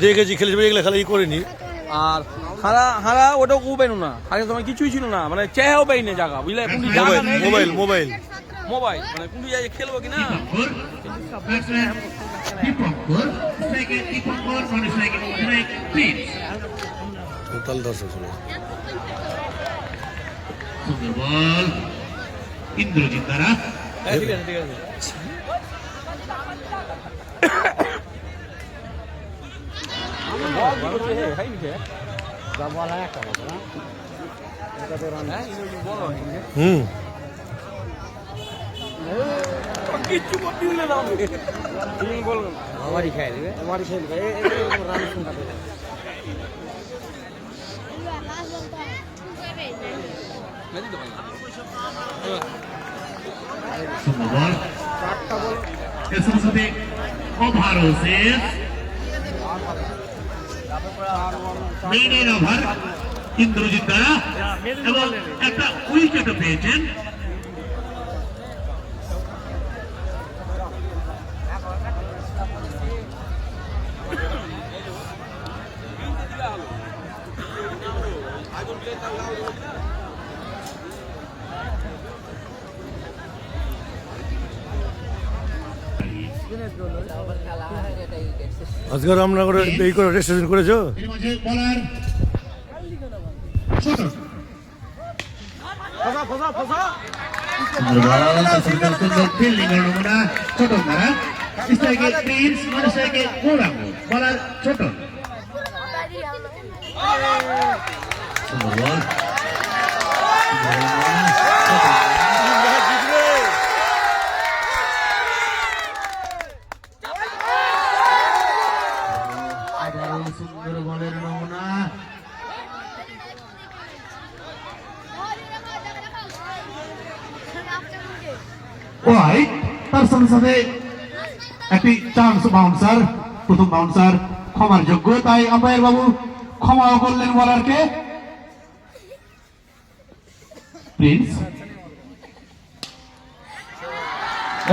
দেখেছি খেলেছি, এগুলো খেলা করিনি। আর হারা হারা ওটা ও পাইনো না, হারের সময় কিছুই ছিল না, মানে চেহাও পাই না জায়গা, বুঝলে? মোবাইল মোবাইল মোবাইল মানে কোন জায়গায় খেলবো কিনা। টোটাল 10 ছিল। বল ইন্দ্রজিৎ দ্বারা। ঠিক আছে ঠিক আছে। কিচ্ছু করতে দিলে না, তুমি বলবো আমারই খাই দেবে, আমারই খেয়ে দেবে। রান শুনতে বল এর সাথে ওভার শেষ। মেইন ওভার ইন্দ্রজিৎ দ্বারা এবং একটা উইকেটও পেয়েছেন। আজকাল আমরা করে এই করে রেজিস্ট্রেশন করেছো? সুন্দর বলের নমুনা। ওয়াইড তার সাথে সাথে একটি চান্স বাউন্সার, প্রথম বাউন্সার ক্ষমার যোগ্য, তাই আম্পায়ার বাবু ক্ষমাও করলেন বলারকে। প্রিন্স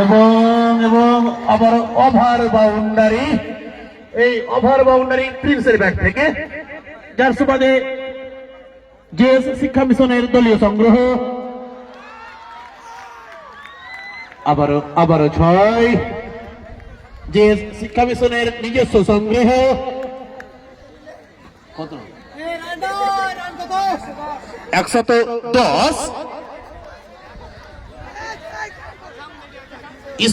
এবং আবার ওভার বাউন্ডারি, এই ওভার বাউন্ডারি প্রিন্সের ব্যাট থেকে, যার সুবাদে জেএস শিক্ষা মিশনের দলীয় সংগ্রহ। আবারও 6, জেএস শিক্ষা মিশনের নিজস্ব সংগ্রহ। কত? 110।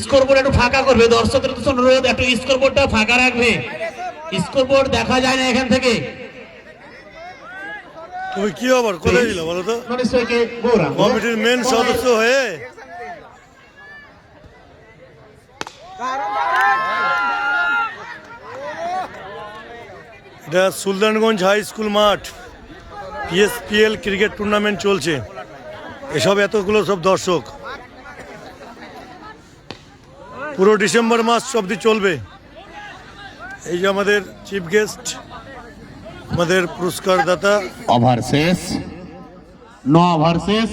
স্কোরবোর্ড একটু ফাঁকা করবে, দর্শকদের অনুরোধ একটু স্কোরবোর্ডটা ফাঁকা রাখবে, স্কোরবোর্ড দেখা যায় না এখান থেকে। তুমি কি আবার কোথায় দিল বলো তো? কমিটির মেন সদস্য হয়ে এটা সুলতানগঞ্জ হাই স্কুল মাঠ, পিএসপিএল ক্রিকেট টুর্নামেন্ট চলছে, এসব এতগুলো সব দর্শক পুরো ডিসেম্বর মাস অবধি চলবে। এই যে আমাদের চিফ গেস্ট, আমাদের পুরস্কার দাতা। ওভার শেষ, 9 ওভার শেষ।